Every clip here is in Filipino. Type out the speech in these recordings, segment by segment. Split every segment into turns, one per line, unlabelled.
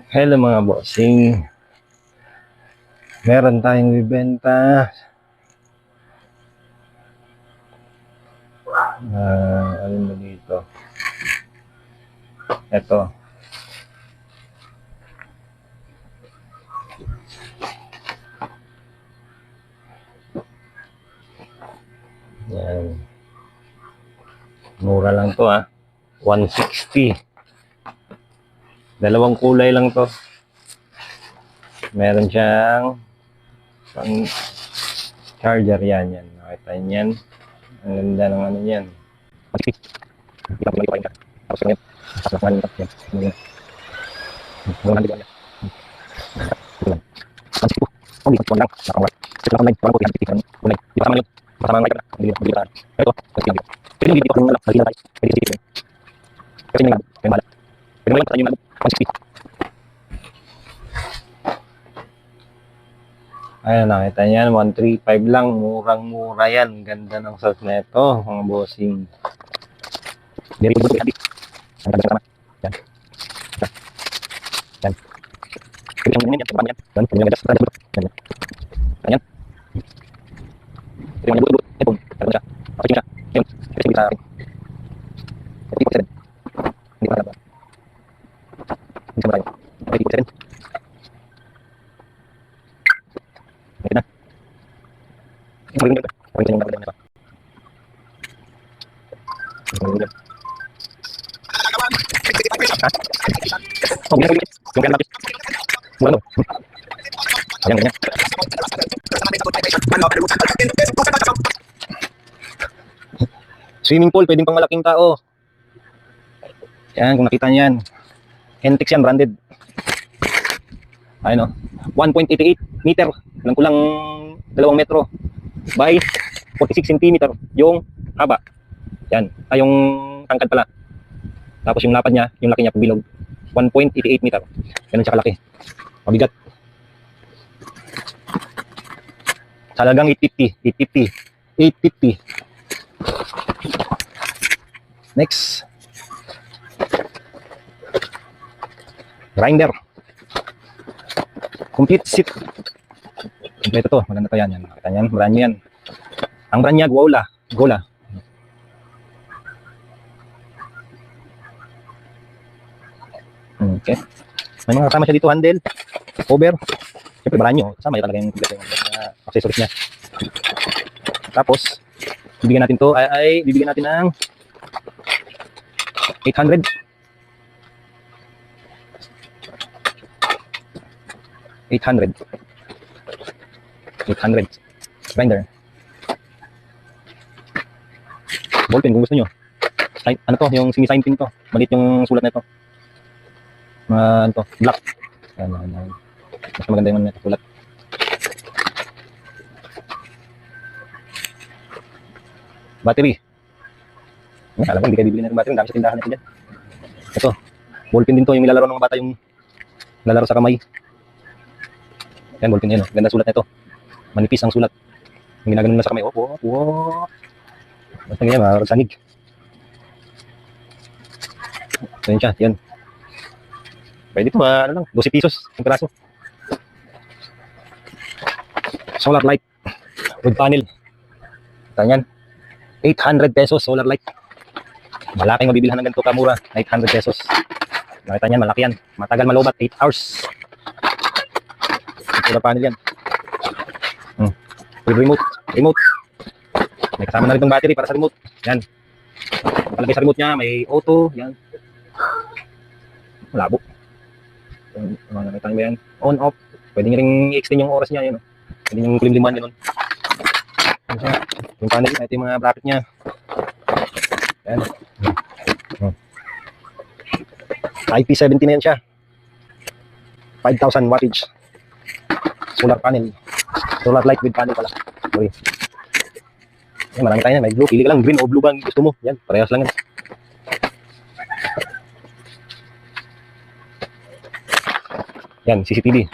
Hello mga bossing. Meron tayong bibenta. Ano mo dito? Ito. Yan. Mura lang to 160. Dalawang kulay lang to. Meron siyang pang charger yan. Nakita niyan. Ang ganda ng ano niyan. 160. Tapos yan. Tapos yan. Oh, di ko lang. Nakamura. Ito lang online. Walang ko yan. Online. Di ba tama yun? Masama ang item na. Hindi ko. Ito. Kasi yan. Pero hindi ko kung nalak. Lagi na tayo. Pwede kasi ito. Kasi yung nalak. Kaya malak. Pwede mo lang patayin yung nalak. 160. Ayan, nakita niyan. 135 lang. Murang-mura yan. Ganda ng salt na ito, mga bossing. Very good. Ang ganda naman. Yan. Yan. Pwede yung ganyan. Yan. Yan. Yan. Yan. Ayan. Ito yung nabulot. Ito. Ito siya. Okay siya. Ayun. Kasi bisa. Okay po 7. Hindi pa halaba. Hindi sa malayo. Okay po 7. Okay na. Okay na. Okay na. Okay na. Oh, bisa. Yung kaya natin. Mula no. Ayan, ganyan. Swimming pool, pwedeng pang malaking tao. Yan, kung nakita niyan. Entix yan, branded. Ayun o. 1.88 meter. Lang kulang 2 metro. By 46 centimeter. Yung haba. Yan. Ay, yung tangkad pala. Tapos yung lapad niya, yung laki niya, bilog. 1.88 meter. Ganun siya kalaki. Mabigat. Talagang 850. 850. Next. Grinder. Complete set. Kompleto to. Maganda to yan. Nakita niyan. Brand yan. Ang brand niya, Gola. Okay. May mga kasama siya dito. Handle. Cover. Siyempre, brand nyo. Kasama yun talaga yung kompleto yung accessories niya. Tapos, bibigyan natin to. Bibigyan natin ng 800. 800 grinder. Ballpen kung gusto nyo. Ano to, yung semi-sign pin to. Maliit yung sulat na ito. Ano to, black. Yan. Mas maganda yung sulat. Battery. Alam ko, hindi kayo bibili na ng battery. Dami sa tindahan nito dyan. Ito, ballpen din to. Yung nilalaro ng mga bata, yung lalaro sa kamay. Yan, ballpen yan. Ganda sulat na ito. Manipis ang sulat. Yung ginaganon na sa kamay. Basta ganyan, sanig. So yun siya, yan. Pwede ito, ano lang, 12 pesos yung piraso. Solar light. Wood panel. Ito yan. 800 pesos solar light. Malaking mabibilhan ng ganito kamura. 800 pesos. Nakita niyan, malaki yan. Matagal malobat, 8 hours. Solar panel yan. With remote. May kasama na rin itong battery para sa remote. Yan. Palagay sa remote niya, may auto. Yan. Malabo. Nakita niyo ba yan? On, off. Pwede nyo rin i-extend yung oras niya. Yan. Pwede nyo kulimliman yun. Yung panel, ito yung mga bracket niya. Yan. IP70 na yan siya. 5,000 wattage. Solar panel. Solar light with panel pala. Sorry. Yan, marami tayo yan. May blue. Pili ka lang. Green o blue bang gusto mo. Yan. Parehas lang yan. Yan. CCTV.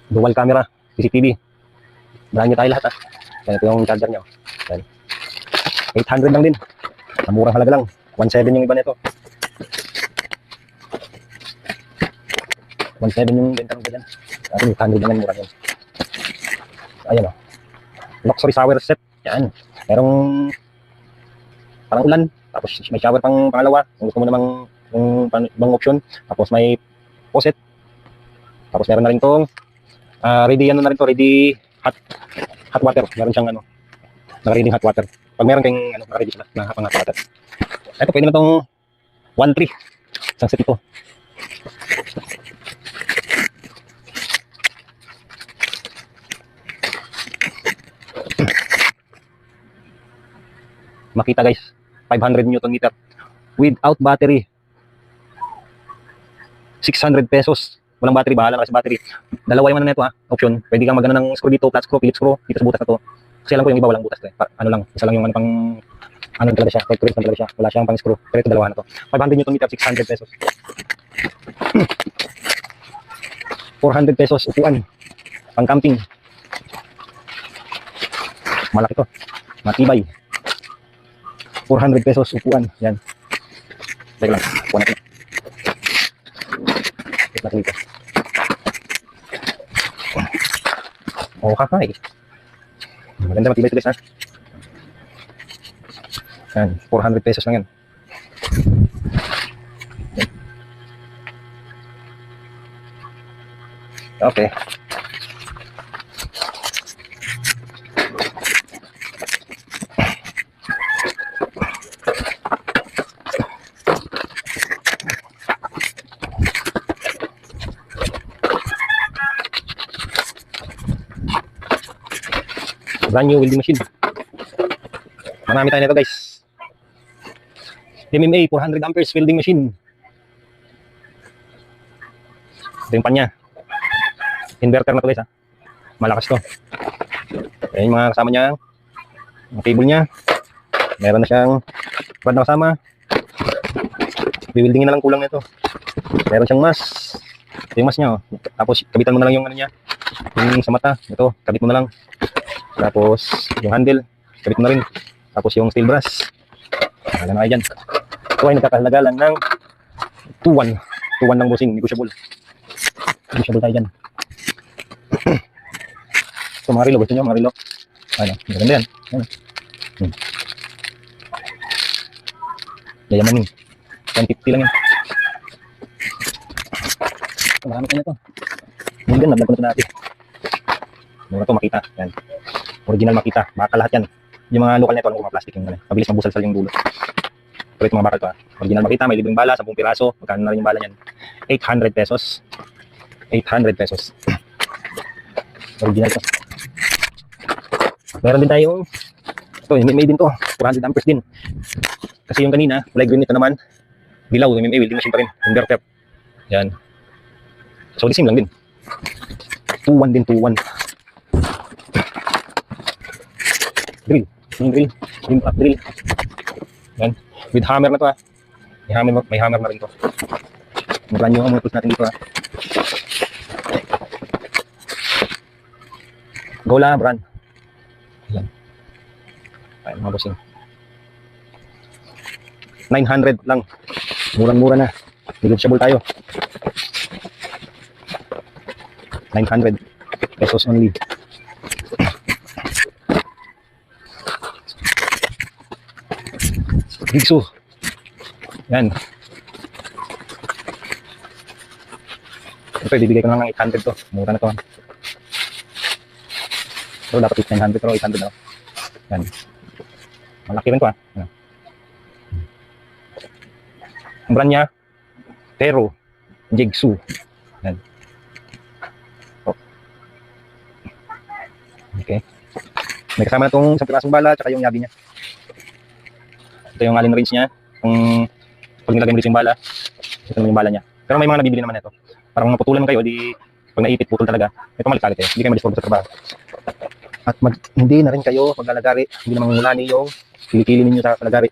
Dual camera. CCTV. Brand nyo tayo lahat Yan. Ito yung charger nyo. Yan. 800 lang din. Murang halaga lang. 1.7 yung iba nito. 1.7 yung benta ko dyan. Kasi 800 naman mura yun. Ayan o. Luxury shower set. Yan. Merong parang ulan. Tapos may shower pang pangalawa. Kung gusto mo namang yung ibang option. Tapos may faucet. Tapos meron na rin tong ready ano na rin to, ready hot water. Meron siyang ano, naka-ready hot water. Pag meron kayong ano, naka-ready sila na hot water. Ito pwede na tong 1.3. Isang set ito. Makita guys, 500 Newton meter without battery. 600 pesos. Walang battery, bahala ka sa battery. Dalawa yung ano nito option. Pwede kang magana ng screw dito, flat screw, Phillips screw, dito sa butas na to. Kasi alam ko yung iba walang butas to eh. Ano lang, isa lang yung ano pang ano talaga siya, factory talaga siya. Wala siyang pang screw. Pero ito dalawa na to. 500 Newton meter, 600 pesos. 400 pesos upuan. Pang camping. Malaki to. Matibay. 400 pesos upuan. Yan. Teka lang. Upuan natin. Ito natin dito. Oh, kakay. Maganda matibay ito guys ha. Yan. 400 pesos lang yan. Okay. Brand new welding machine. Marami tayo nito guys. MMA 400 amperes welding machine. Ito yung panya. Inverter na to guys ha. Malakas to. Ayan yung mga kasama niya. Yung cable niya. Meron na siyang rod na kasama. Biwildingin na lang kulang nito. Meron siyang mas. Ito yung mas niya oh. Tapos kabitan mo na lang yung ano niya. Yung sa mata. Ito, kabit mo na lang. Tapos yung handle, kabit mo na rin. Tapos yung steel brass. Wala na kayo dyan. Ito ay nagkakahalaga lang ng 2-1. 2-1 lang bossing, negotiable. Negotiable tayo dyan. So mga relo, gusto nyo mga relo? Ano, maganda yan. Ano? Yayamanin. 150 lang yan. So, marami ka na ito. Yung gan, naglag ko na ito natin. Mura ito makita. Yan. Original makita. Baka lahat yan. Yung mga local nito, mga plastic yung mabilis mabusal-sal yung dulo. Pero ito mga bakal ito Original makita, may libreng bala, 10 piraso. Magkano na rin yung bala niyan? 800 pesos. 800 pesos. Original ito. Meron din tayong ito, may din to. 400 amperes din. Kasi yung kanina, kulay green ito naman. Dilaw, may welding machine pa rin. Inverter. Yan. So, the same lang din. 2-1 din, 2-1. Drill. Yung drill. Drill. Yan. With hammer na to May hammer na rin to. Brand new ang mga tools natin dito Gola brand. Yan. Ayan mga bossing. 900 lang. Murang-mura na. Negotiable tayo. 900 pesos only. Jigsaw. Yan. Ito, bibigay ko na ng 800 to. Mura na to. Pero dapat 900 pero 800 na. Yan. Malaki rin to Yan. Ang brand niya, Pero Jigsaw. Yan. Oh. Okay. May kasama na itong isang pirasong bala at yung yabi niya. Ito yung allen range niya. Kung pag nilagay mo dito yung bala, ito naman yung bala niya. Pero may mga nabibili naman ito. Parang naputulan mo kayo, di pag naipit, putol talaga. Ito malikalit Hindi kayo ma-disturb sa trabaho. At hindi na rin kayo maglalagari. Hindi naman mulani yung kilikili ninyo sa kalagari.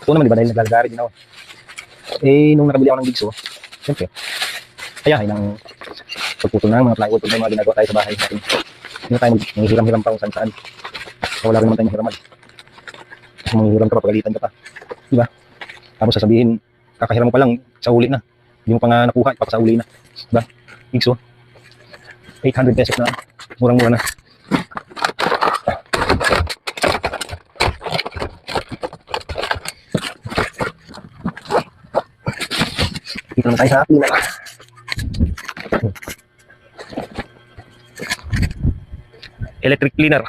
Ito naman, di ba, dahil naglalagari din ako. Nung nakabili ako ng Jigsaw, siyempre, kaya ng pagputol ng mga plywood, may mga ginagawa tayo sa bahay natin. Hindi na tayo maghiram-hiram pa kung saan-saan. So, wala rin naman tayong hiramad. Kasi manghihiram ka pa, pagalitan ka pa. Diba? Tapos sasabihin, kakahiram mo pa lang, sa uli na. Hindi mo pa nga nakuha, ipapasauli na. Diba? Igso. 800 pesos na. Murang-mura na. Dito naman tayo sa cleaner. Electric cleaner.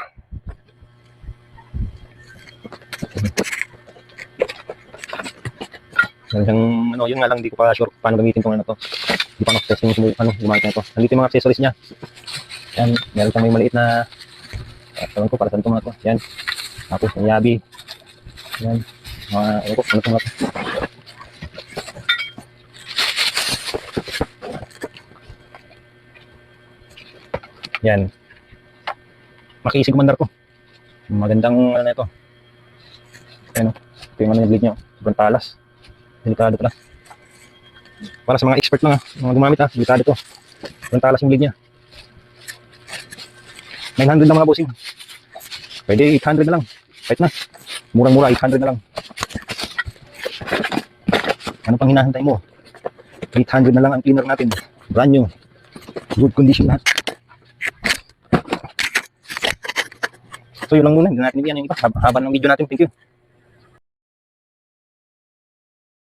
Ano, yun nga lang, hindi ko pa sure paano gamitin itong ano to. Hindi pa ako-testing yung gumamit na ito. Nandito yung mga accessories niya. Yan, meron kang may maliit na tawag ko para saan ito mga to. Yan. Tapos yung yabi. Yan. Ano ko, ano ito mga to. Yan. Makisig commander ko. Magandang ano na ito. Ano, ito yung ano yung blade niya. Sobrang talas. Delikado pala. Para sa mga expert lang mga gumamit delikado to. Sobrang talas yung blade niya. 900 lang mga bossing. Pwede 800 na lang. Kahit na. Murang-mura, 800 na lang. Ano pang hinahantay mo? 800 na lang ang cleaner natin. Brand new. Good condition lahat. So yun lang muna. Hindi natin bigyan yung iba. Haba ng video natin. Thank you.